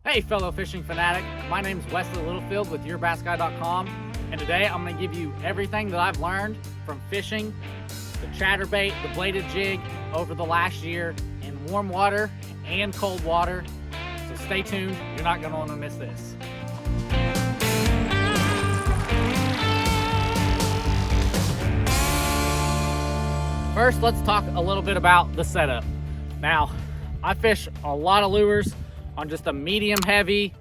Hey fellow fishing fanatic, my name is Wesley Littlefield with YourBassGuy.com, and today I'm going to give you everything that I've learned from fishing the chatterbait, the bladed jig over the last year in warm water and cold water. So stay tuned, you're not going to want to miss this. First, let's talk a little bit about the setup. Now, I fish a lot of lures on just a medium heavy,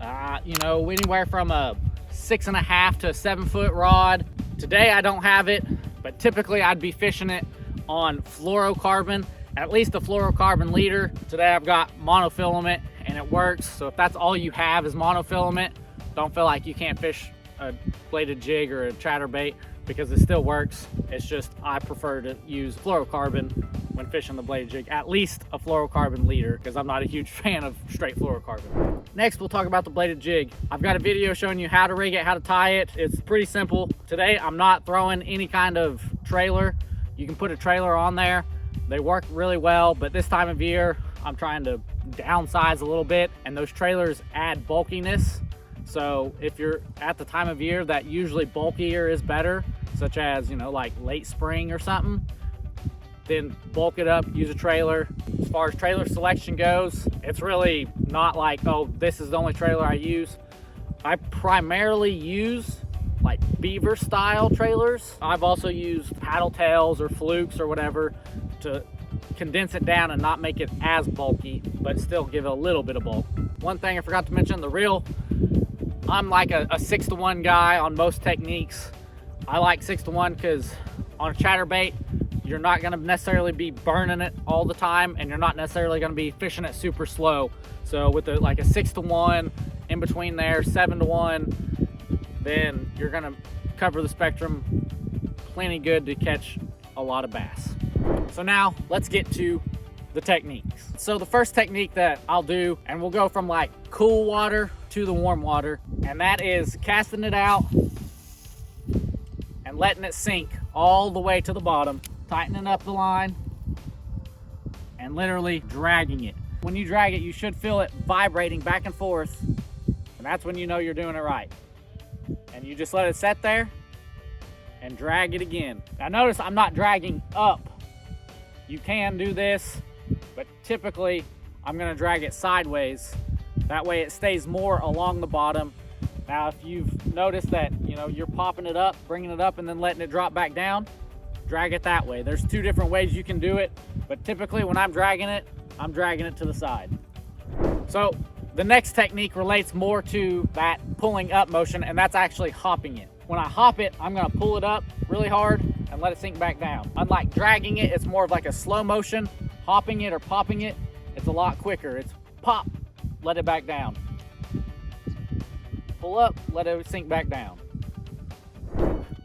anywhere from a 6.5 to 7 foot rod. Today I don't have it, but typically I'd be fishing it on fluorocarbon, at least a fluorocarbon leader. Today I've got monofilament and it works. So if that's all you have is monofilament, don't feel like you can't fish a bladed jig or a chatterbait, because it still works. It's just I prefer to use fluorocarbon when fishing the bladed jig, at least a fluorocarbon leader, because I'm not a huge fan of straight fluorocarbon. Next, we'll talk about the bladed jig. I've got a video showing you how to rig it, how to tie it. It's pretty simple. Today, I'm not throwing any kind of trailer. You can put a trailer on there. They work really well, but this time of year, I'm trying to downsize a little bit, and those trailers add bulkiness. So if you're at the time of year that usually bulkier is better, such as, like late spring or something, then bulk it up, use a trailer. As far as trailer selection goes, it's really not like, oh, this is the only trailer I use. I primarily use like beaver style trailers. I've also used paddle tails or flukes or whatever to condense it down and not make it as bulky, but still give it a little bit of bulk. One thing I forgot to mention, the reel. I'm like a 6-to-1 guy on most techniques. I like 6-to-1 because on a chatterbait, you're not going to necessarily be burning it all the time, and you're not necessarily going to be fishing it super slow. So with like a 6-to-1 in between there, 7-to-1, then you're going to cover the spectrum plenty good to catch a lot of bass. So now let's get to the techniques. So the first technique that I'll do, and we'll go from like cool water to the warm water, and that is casting it out and letting it sink all the way to the bottom, tightening up the line and literally dragging it. When you drag it, you should feel it vibrating back and forth, and that's when you know you're doing it right. And you just let it sit there and drag it again. Now notice I'm not dragging up. You can do this, but typically I'm going to drag it sideways. That way it stays more along the bottom. Now, if you've noticed that, you're popping it up, bringing it up, and then letting it drop back down, drag it that way. There's two different ways you can do it, but typically when I'm dragging it to the side. So the next technique relates more to that pulling up motion, and that's actually hopping it. When I hop it, I'm going to pull it up really hard and let it sink back down. Unlike dragging it, it's more of like a slow motion. Hopping it or popping it, it's a lot quicker. It's pop, let it back down. Pull up, let it sink back down.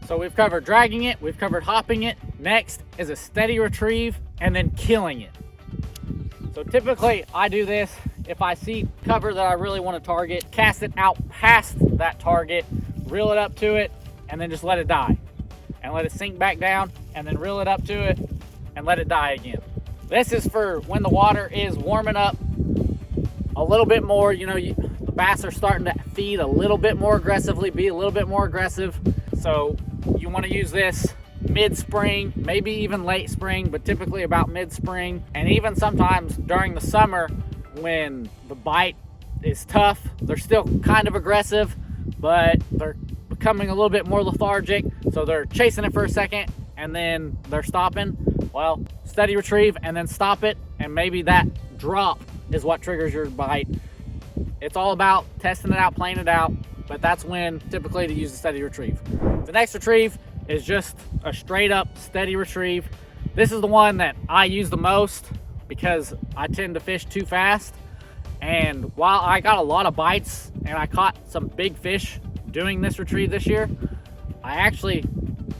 So we've covered dragging it, we've covered hopping it. Next is a steady retrieve and then killing it. So typically I do this if I see cover that I really want to target, cast it out past that target, reel it up to it, and then just let it die. And let it sink back down, and then reel it up to it and let it die again. This is for when the water is warming up a little bit more. The bass are starting to feed a little bit more aggressively, be a little bit more aggressive. So you want to use this mid-spring, maybe even late spring, but typically about mid-spring. And even sometimes during the summer when the bite is tough, they're still kind of aggressive, but they're becoming a little bit more lethargic. So they're chasing it for a second and then they're stopping. Well, steady retrieve and then stop it, and maybe that drop is what triggers your bite. It's all about testing it out, playing it out, but that's when typically to use the steady retrieve. The next retrieve is just a straight up steady retrieve. This is the one that I use the most because I tend to fish too fast. And while I got a lot of bites and I caught some big fish doing this retrieve this year, I actually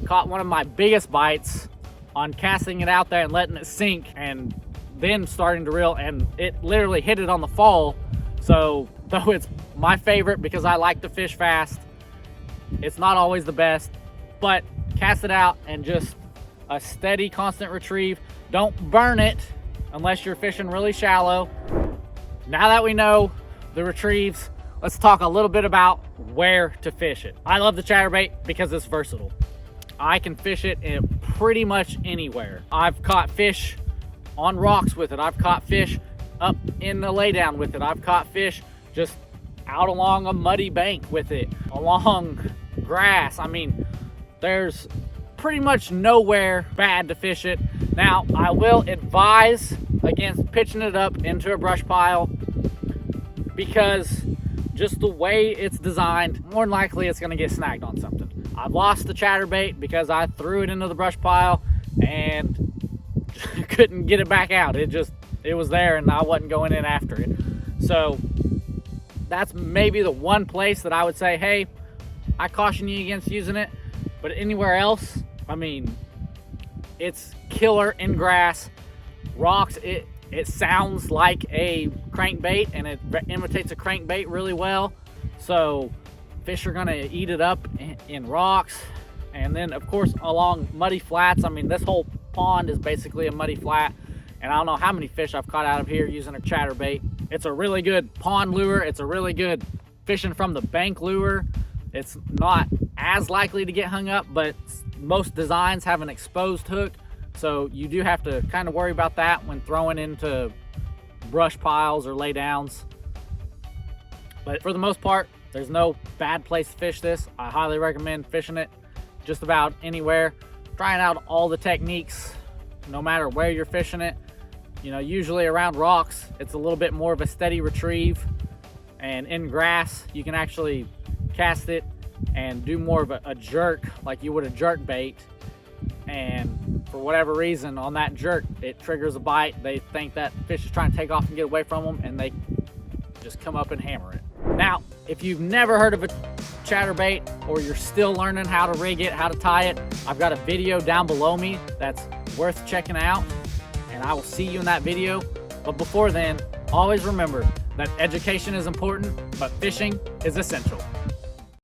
caught one of my biggest bites on casting it out there and letting it sink and then starting to reel, and it literally hit it on the fall. So though it's my favorite because I like to fish fast, it's not always the best. But cast it out and just a steady, constant retrieve. Don't burn it unless you're fishing really shallow. Now that we know the retrieves, let's talk a little bit about where to fish it. I love the chatterbait because it's versatile. I can fish it in pretty much anywhere. I've caught fish on rocks with it. I've caught fish up in the laydown with it. I've caught fish just out along a muddy bank with it, along grass. I mean, there's pretty much nowhere bad to fish it. Now, I will advise against pitching it up into a brush pile because just the way it's designed, more than likely it's gonna get snagged on something. I've lost the chatterbait because I threw it into the brush pile and couldn't get it back out. It was there and I wasn't going in after it. So that's maybe the one place that I would say, hey, I caution you against using it. But anywhere else, I mean, it's killer in grass. Rocks, it sounds like a crankbait and it imitates a crankbait really well. So fish are gonna eat it up in rocks. And then of course along muddy flats, I mean, this whole pond is basically a muddy flat. And I don't know how many fish I've caught out of here using a chatterbait. It's a really good pond lure. It's a really good fishing from the bank lure. It's not as likely to get hung up, but most designs have an exposed hook. So you do have to kind of worry about that when throwing into brush piles or laydowns. But for the most part, there's no bad place to fish this. I highly recommend fishing it just about anywhere. Trying out all the techniques, no matter where you're fishing it. You know, usually around rocks, it's a little bit more of a steady retrieve. And in grass, you can actually cast it and do more of a jerk like you would a jerk bait. And for whatever reason, on that jerk, it triggers a bite. They think that fish is trying to take off and get away from them, and they just come up and hammer it. Now, if you've never heard of a chatterbait or you're still learning how to rig it, how to tie it, I've got a video down below me that's worth checking out, and I will see you in that video. But before then, always remember that education is important, but fishing is essential.